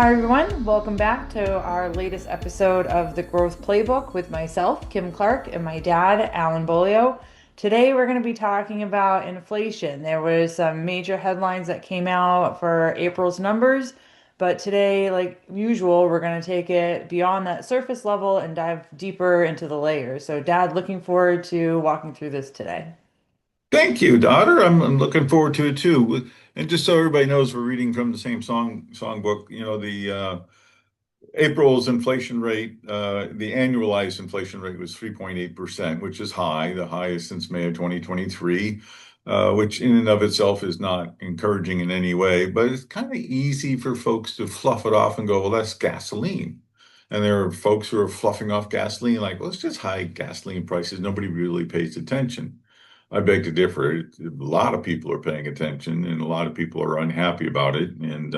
Hi, everyone. Welcome back to our latest episode of the Growth Playbook with myself, Kim Clark, and my dad, Alan Bolio. Today, we're going to be talking about inflation. There was some major headlines that came out for April's numbers, but today, like usual, we're going to take it beyond that surface level and dive deeper into the layers. So, Dad, looking forward to walking through this today. Thank you, daughter. I'm looking forward to it too. And just so everybody knows, we're reading from the same songbook. The April's inflation rate, the annualized inflation rate was 3.8%, which is high, the highest since May of 2023, which in and of itself is not encouraging in any way. But it's kind of easy for folks to fluff it off and go, well, that's gasoline. And there are folks who are fluffing off gasoline like, well, it's just high gasoline prices. Nobody really pays attention. I beg to differ. A lot of people are paying attention, and a lot of people are unhappy about it, and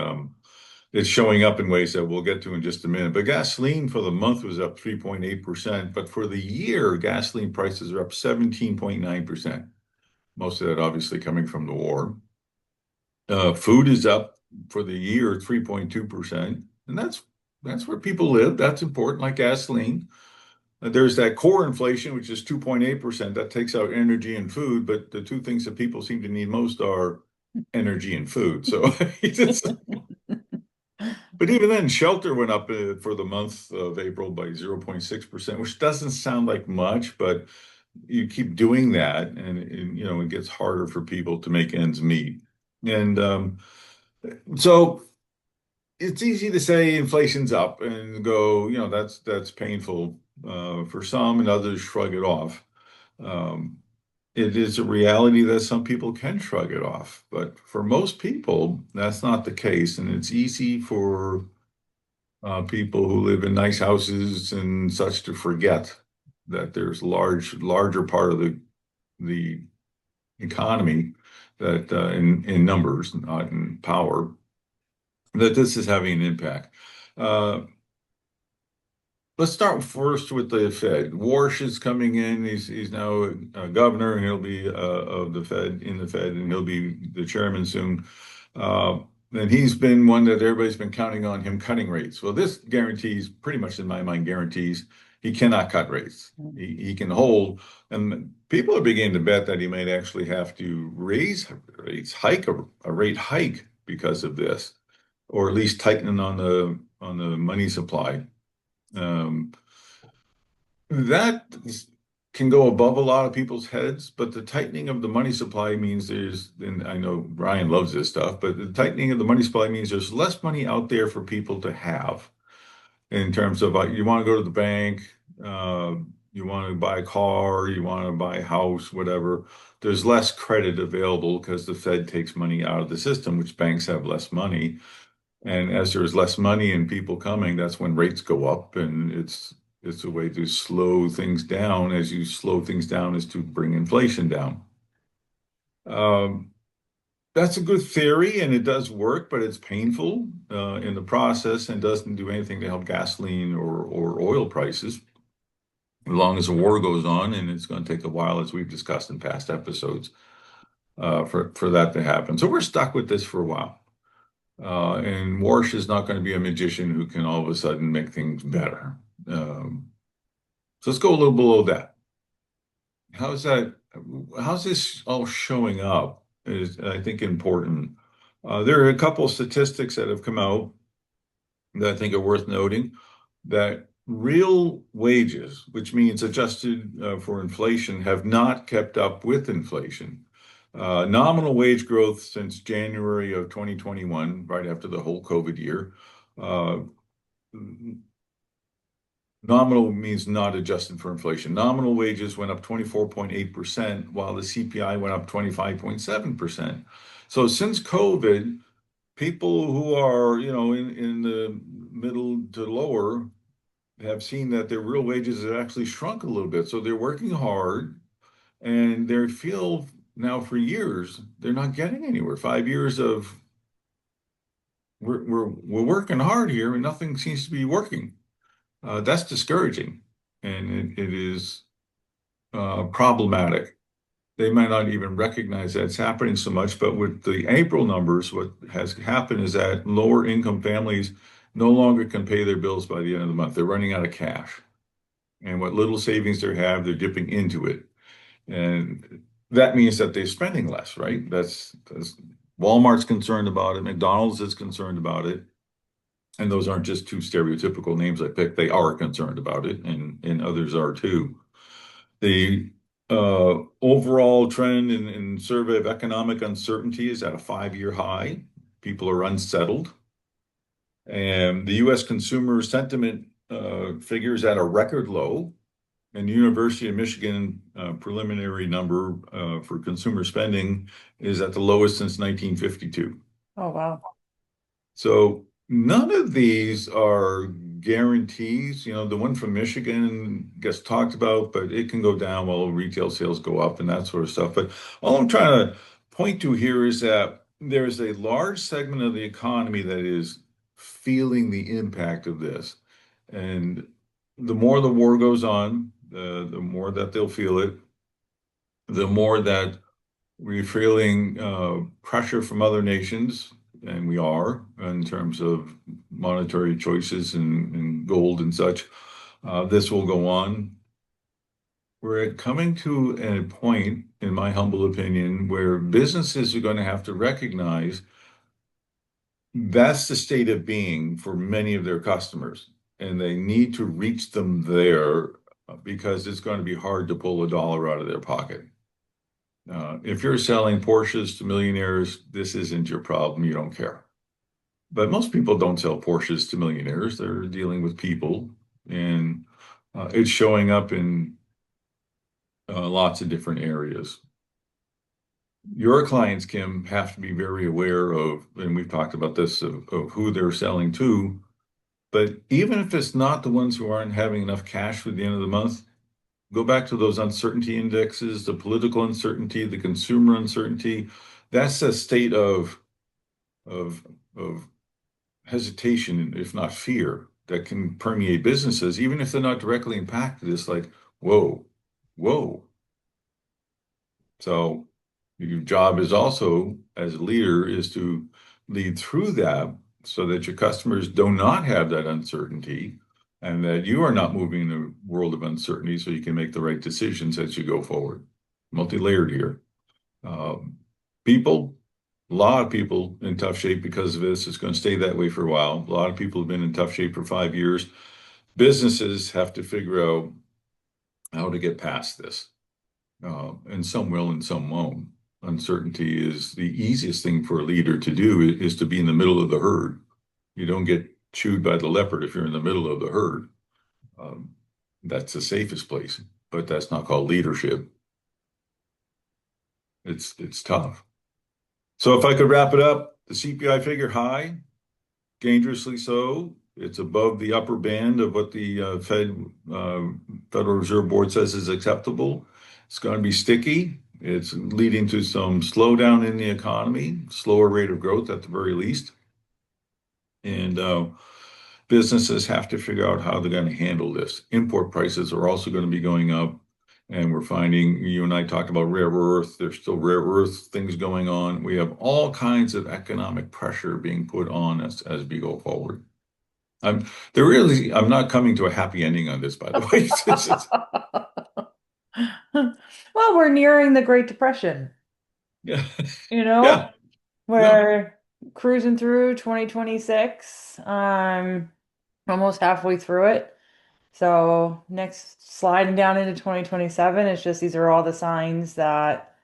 it's showing up in ways that we'll get to in just a minute. But gasoline for the month was up 3.8%, but for the year, gasoline prices are up 17.9%. Most of that obviously coming from the war. Food is up for the year 3.2%, and that's where people live. That's important, like gasoline. There's that core inflation, which is 2.8%. That takes out energy and food, but the two things that people seem to need most are energy and food. So, but even then, shelter went up for the month of April by 0.6%, which doesn't sound like much, but you keep doing that, and it gets harder for people to make ends meet. And so it's easy to say inflation's up and go, that's painful for some, and others shrug it off. Um, it is a reality that some people can shrug it off, but for most people, that's not the case. And it's easy for people who live in nice houses and such to forget that there's larger part of the economy that in numbers, not in power, that this is having an impact. Uh, let's start first with the Fed. Warsh is coming in. He's now a governor, and he'll be of the Fed in the Fed, and he'll be the chairman soon. Uh, and he's been one that everybody's been counting on him cutting rates. Well, this guarantees, pretty much in my mind, guarantees he cannot cut rates. He can hold, and people are beginning to bet that he might actually have to raise rates, hike a rate hike because of this, or at least tighten on the money supply. Um, that can go above a lot of people's heads, but the tightening of the money supply means and I know Ryan loves this stuff, but the tightening of the money supply means there's less money out there for people to have in terms of you want to go to the bank, uh, you want to buy a car, you want to buy a house, whatever. There's less credit available because the Fed takes money out of the system, which banks have less money. And as there's less money and people coming, that's when rates go up, and it's a way to slow things down. As you slow things down, is to bring inflation down. Um, that's a good theory, and it does work, but it's painful in the process and doesn't do anything to help gasoline or oil prices. As long as the war goes on, and it's going to take a while, as we've discussed in past episodes, for that to happen. So we're stuck with this for a while. And Warsh is not going to be a magician who can all of a sudden make things better. So let's go a little below that. How's that? How's this all showing up is, I think, important. There are a couple of statistics that have come out that I think are worth noting that real wages, which means adjusted for inflation, have not kept up with inflation. Nominal wage growth since January of 2021, right after the whole COVID year. Uh, Nominal means not adjusted for inflation. Nominal wages went up 24.8%, while the CPI went up 25.7%. So since COVID, people who are, in the middle to lower have seen that their real wages have actually shrunk a little bit. So they're working hard, and they feel now for years they're not getting anywhere. 5 years of we're working hard here and nothing seems to be working. That's discouraging, and it is problematic. They might not even recognize that it's happening so much, but with the April numbers, what has happened is that lower income families no longer can pay their bills by the end of the month. They're running out of cash. And what little savings they have, they're dipping into it. And that means that they're spending less, right? That's Walmart's concerned about it, McDonald's is concerned about it. And those aren't just two stereotypical names I picked. They are concerned about it, and others are too. The overall trend in survey of economic uncertainty is at a 5-year high. People are unsettled. And the U.S. consumer sentiment figures at a record low. And the University of Michigan preliminary number for consumer spending is at the lowest since 1952. Oh, wow. So none of these are guarantees. You know, the one from Michigan gets talked about, but it can go down while retail sales go up and that sort of stuff. But all I'm trying to point to here is that there's a large segment of the economy that is feeling the impact of this. And the more the war goes on, the more that they'll feel it, the more that we're feeling pressure from other nations, and we are in terms of monetary choices and gold and such. This will go on. We're coming to a point, in my humble opinion, where businesses are going to have to recognize that's the state of being for many of their customers, and they need to reach them there because it's going to be hard to pull a dollar out of their pocket. If you're selling Porsches to millionaires, this isn't your problem. You don't care. But most people don't sell Porsches to millionaires. They're dealing with people, and it's showing up in lots of different areas. Your clients, Kim, have to be very aware of, and we've talked about this, of who they're selling to. But even if it's not the ones who aren't having enough cash for the end of the month, go back to those uncertainty indexes, the political uncertainty, the consumer uncertainty. That's a state of of hesitation, if not fear, that can permeate businesses, even if they're not directly impacted. It's like, whoa, whoa. So your job is also, as a leader, is to lead through that so that your customers do not have that uncertainty and that you are not moving in a world of uncertainty so you can make the right decisions as you go forward. Multi-layered here. Um, People, a lot of people in tough shape because of this. It's going to stay that way for a while. A lot of people have been in tough shape for 5 years. Businesses have to figure out how to get past this. And some will and some won't. Uncertainty is the easiest thing for a leader to do is to be in the middle of the herd. You don't get chewed by the leopard if you're in the middle of the herd. Um, that's the safest place, but that's not called leadership. It's tough. So if I could wrap it up, the CPI figure high, dangerously so. It's above the upper band of what the Federal Reserve Board says is acceptable. It's going to be sticky. It's leading to some slowdown in the economy, slower rate of growth at the very least. And businesses have to figure out how they're going to handle this. Import prices are also going to be going up. And we're finding, you and I talked about rare earth, there's still rare earth things going on. We have all kinds of economic pressure being put on us as we go forward. I'm not coming to a happy ending on this, by the way. Well, we're nearing the Great Depression, Yeah, you know? yeah, yeah. We're cruising through 2026, almost halfway through it. So next sliding down into 2027, it's just these are all the signs that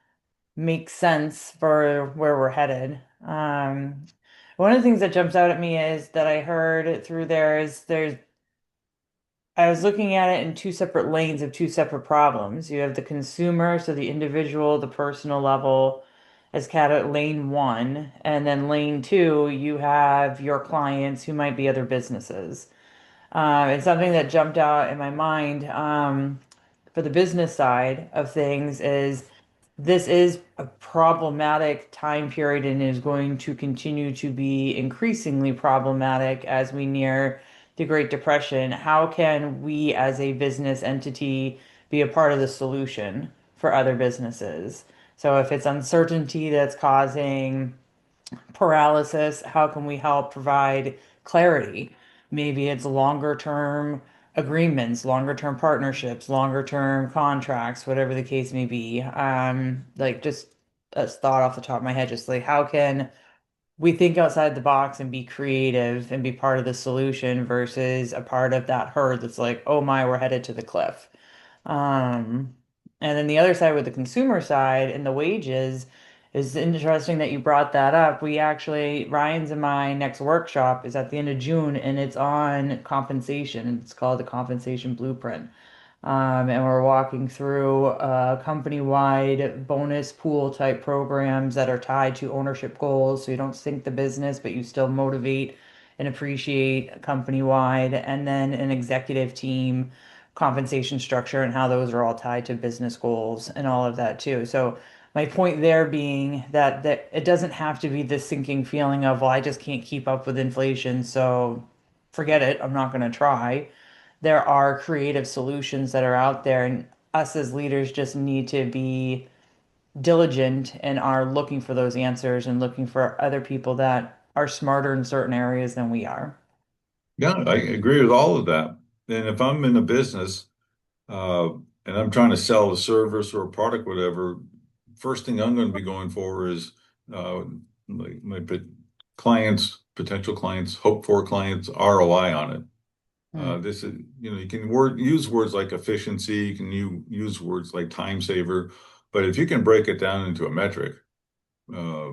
make sense for where we're headed. One of the things that jumps out at me is that I heard through there is I was looking at it in two separate lanes of two separate problems. You have the consumer, so the individual, the personal level, as cat at lane one, and then lane two, you have your clients who might be other businesses. And something that jumped out in my mind for the business side of things is this is a problematic time period and is going to continue to be increasingly problematic as we near the Great Depression. How can we as a business entity be a part of the solution for other businesses? So if it's uncertainty that's causing paralysis, how can we help provide clarity. Maybe it's longer term agreements, longer term partnerships, longer term contracts, whatever the case may be. Like just a thought off the top of my head, just like how can we think outside the box and be creative and be part of the solution versus a part of that herd that's like, oh my, we're headed to the cliff. Um, and then the other side with the consumer side and the wages is interesting that you brought that up. We actually, Ryan's and my next workshop is at the end of June and it's on compensation. It's called the Compensation Blueprint. And we're walking through company-wide bonus pool type programs that are tied to ownership goals. So you don't sink the business, but you still motivate and appreciate company-wide. And then an executive team compensation structure and how those are all tied to business goals and all of that too. So my point there being that it doesn't have to be this sinking feeling of, well, I just can't keep up with inflation, so forget it, I'm not going to try. There are creative solutions that are out there, and us as leaders just need to be diligent and are looking for those answers and looking for other people that are smarter in certain areas than we are. Yeah, I agree with all of that. And if I'm in a business uh, and I'm trying to sell a service or a product, whatever, first thing I'm going to be going for is uh, my clients, potential clients, hope for clients, ROI on it. Hmm. This is, you can use words like efficiency, you can use words like time saver, but if you can break it down into a metric, uh,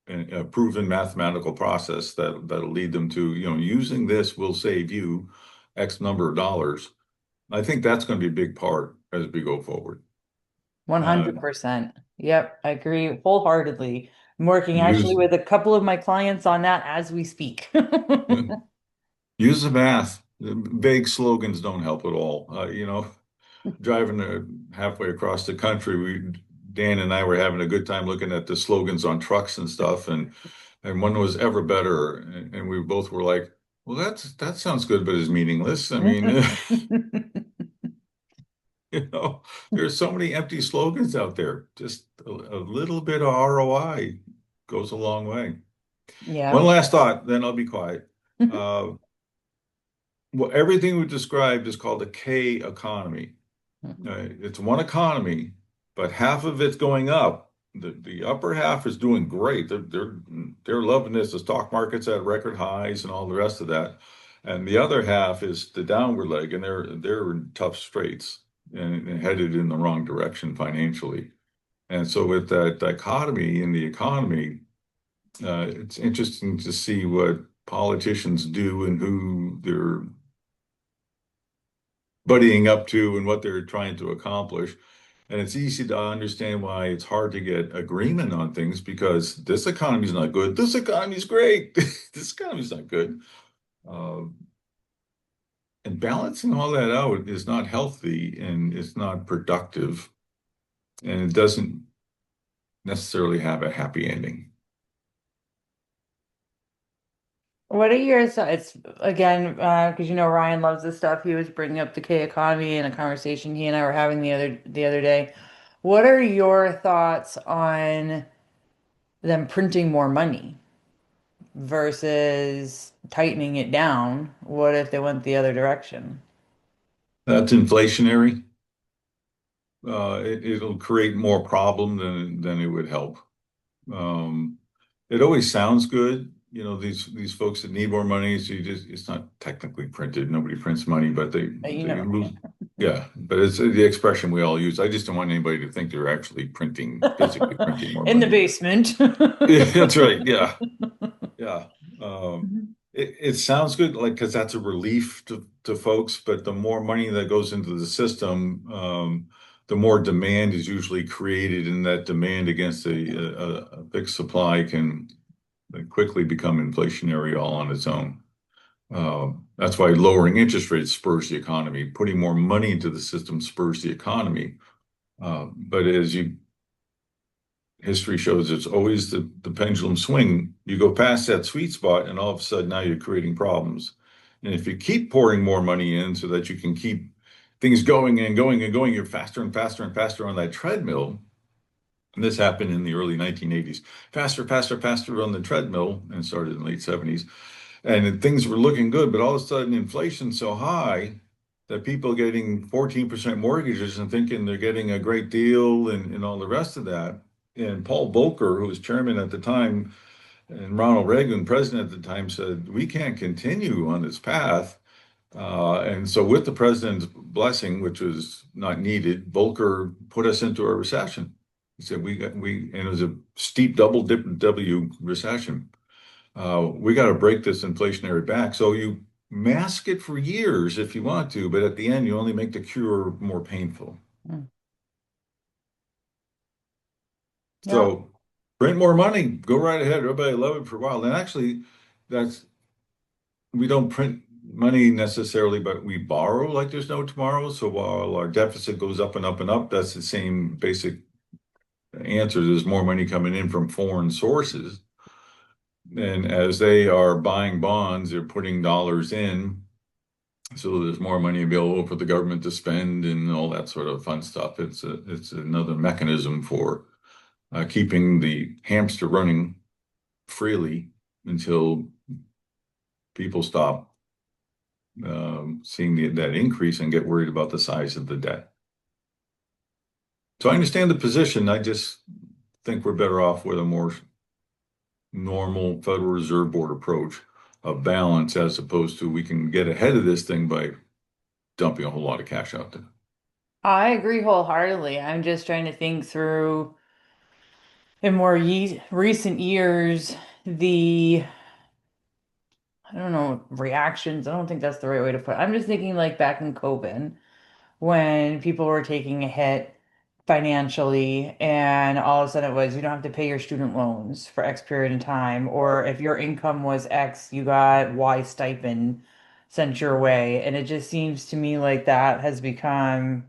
and a proven mathematical process that'll lead them to, using this will save you X number of dollars. I think that's going to be a big part as we go forward. Uh, 100%. Yep, I agree wholeheartedly. I'm working actually use with a couple of my clients on that as we speak. use the math. Vague slogans don't help at all. Driving halfway across the country, Dan and I were having a good time looking at the slogans on trucks and stuff, and one was ever better, and we both were like, "Well, that sounds good, but it's meaningless." I mean, there's so many empty slogans out there. Just a little bit of ROI goes a long way. One Yeah. last thought, then I'll be quiet. Uh, well, everything we described is called a K economy. It's one economy, but half of it's going up. The upper half is doing great. They're loving this. The stock market's at record highs and all the rest of that. And the other half is the downward leg, and they're in tough straits and headed in the wrong direction financially. And so with that dichotomy in the economy, it's interesting to see what politicians do and who they're buddying up to and what they're trying to accomplish. And it's easy to understand why it's hard to get agreement on things because this economy is not good. This economy is great. This economy is not good. Uh, and balancing all that out is not healthy and it's not productive. And it doesn't necessarily have a happy ending. What are your it's again because Ryan loves this stuff. He was bringing up the K economy in a conversation he and I were having the other day. What are your thoughts on them printing more money versus tightening it down? What if they went the other direction? That's inflationary. It'll create more problem than it would help. Um, it always sounds good. These folks that need more money, so it's not technically printed. Nobody prints money, but they move. Yeah, but it's the expression we all use. I just don't want anybody to think they're actually physically printing more In the money. basement. Yeah, that's right. Yeah, yeah. Um, it sounds good, like because that's a relief to folks. But the more money that goes into the system, the more demand is usually created, and that demand against a big supply can quickly become inflationary all on its own. That's why lowering interest rates spurs the economy. Putting more money into the system spurs the economy. But as history shows, it's always the pendulum swing. You go past that sweet spot, and all of a sudden now you're creating problems. And if you keep pouring more money in so that you can keep things going and going and going, you're faster and faster and faster on that treadmill. And this happened in the early 1980s. Faster, faster, faster on the treadmill and started in the late 70s. and things were looking good, but all of a sudden inflation's so high that people getting 14% mortgages and thinking they're getting a great deal and all the rest of that. And Paul Volcker, who was chairman at the time, and Ronald Reagan, president at the time, said, we can't continue on this path. And so with the president's blessing, which was not needed, Volcker put us into a recession. He said, and it was a steep double dip W recession. We got to break this inflationary back. So you mask it for years if you want to, but at the end, you only make the cure more painful. Mm. Yeah. So print more money, go right ahead. Everybody love it for a while. And actually, that's we don't print money necessarily, but we borrow like there's no tomorrow. So while our deficit goes up and up and up, that's the same basic answer. There's more money coming in from foreign sources. And as they are buying bonds, they're putting dollars in. So there's more money available for the government to spend and all that sort of fun stuff. It's another mechanism for keeping the hamster running freely until people stop seeing that increase and get worried about the size of the debt. So I understand the position. I just think we're better off with a more normal Federal Reserve Board approach of balance, as opposed to we can get ahead of this thing by dumping a whole lot of cash out there. I agree wholeheartedly. I'm just trying to think through in more ye recent years the I don't know reactions. I don't think that's the right way to put it. I'm just thinking like back in COVID when people were taking a hit financially and all of a sudden it was you don't have to pay your student loans for X period of time, or if your income was X, you got Y stipend sent your way. And it just seems to me like that has become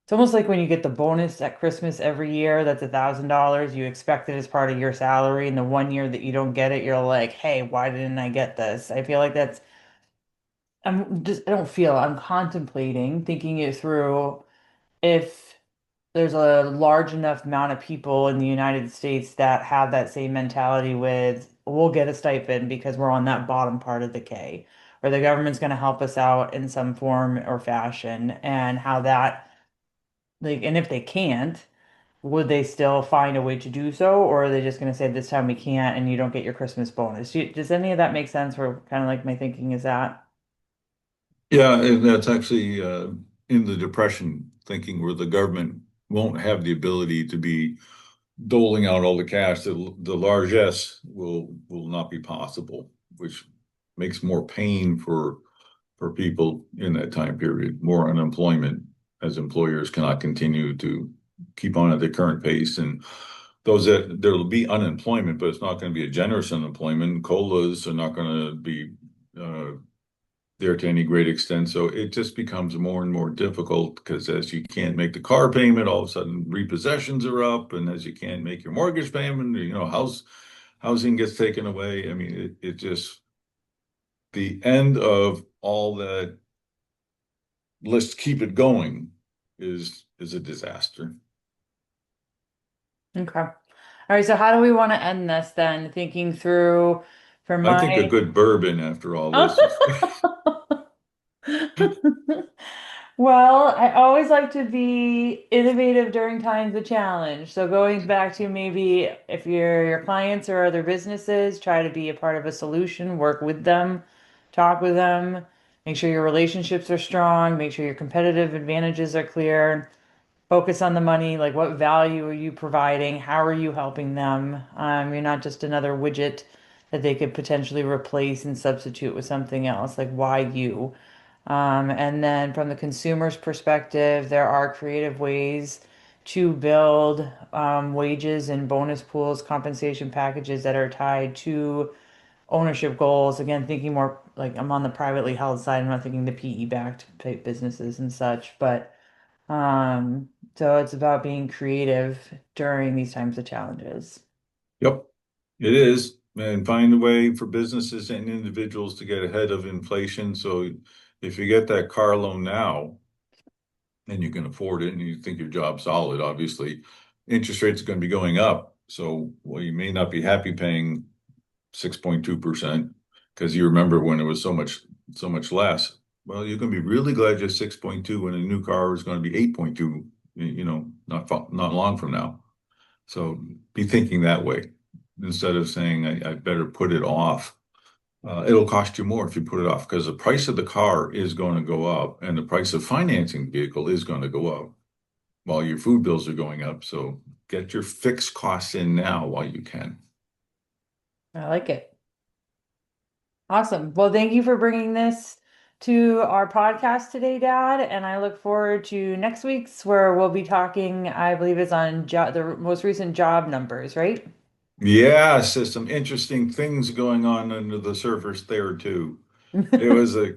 it's almost like when you get the bonus at Christmas every year, that's $1,000. You expect it as part of your salary, and the one year that you don't get it, you're like, hey, why didn't I get this? I feel like that's I don't feel I'm contemplating, thinking it through if there's a large enough amount of people in the United States that have that same mentality with we'll get a stipend because we're on that bottom part of the K, or the government's going to help us out in some form or fashion, and how that like, and if they can't, would they still find a way to do so, or are they just going to say this time we can't and you don't get your Christmas bonus? Does any of that make sense? Where kind of like my thinking is that? Yeah, and that's actually in the Depression thinking, where the government won't have the ability to be doling out all the cash. The largesse will not be possible, which makes more pain for people in that time period, more unemployment, as employers cannot continue to keep on at the current pace. And those that there will be unemployment, but it's not going to be a generous unemployment. COLAs are not going to be uh, there to any great extent. So it just becomes more and more difficult, because as you can't make the car payment, all of a sudden repossessions are up. And as you can't make your mortgage payment, housing gets taken away. I mean, it just, the end of all that, let's keep it going, is a disaster. Okay. All right. So how do we want to end this then? Thinking through for I think a my good bourbon after all this is Well, I always like to be innovative during times of challenge. So going back to maybe if your clients or other businesses, try to be a part of a solution, work with them, talk with them, make sure your relationships are strong, make sure your competitive advantages are clear. Focus on the money, like what value are you providing? How are you helping them? You're not just another widget that they could potentially replace and substitute with something else. Like why you? And then from the consumer's perspective, there are creative ways to build wages and bonus pools, compensation packages that are tied to ownership goals. Again, thinking more like I'm on the privately held side. I'm not thinking the PE-backed type businesses and such, but so it's about being creative during these times of challenges. Yep, it is. And find a way for businesses and individuals to get ahead of inflation. So if you get that car loan now and you can afford it and you think your job's solid, obviously interest rates are going to be going up. So, well, you may not be happy paying 6.2%. because you remember when it was so much less. Well, you're going to be really glad you're 6.2 when a new car is going to be 8.2, not long from now. So be thinking that way instead of saying I better put it off. It'll cost you more if you put it off because the price of the car is going to go up and the price of financing the vehicle is going to go up while your food bills are going up. So get your fixed costs in now while you can. I like it. Awesome. Well, thank you for bringing this to our podcast today, Dad. And I look forward to next week's where we'll be talking, I believe it's on the most recent job numbers, right? Yes, there's some interesting things going on under the surface there too. It was a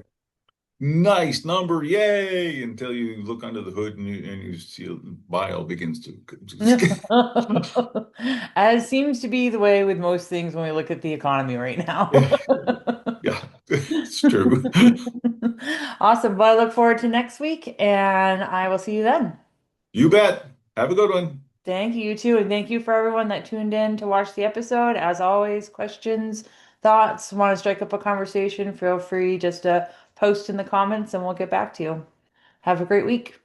nice number, yay, until you look under the hood and you see bile begins to. As seems to be the way with most things when we look at the economy right now. Yeah, it's true. Awesome. Well, I look forward to next week and I will see you then. You bet. Have a good one. Thank you, you too. And thank you for everyone that tuned in to watch the episode. As always, questions, thoughts, want to strike up a conversation, feel free just to post in the comments and we'll get back to you. Have a great week.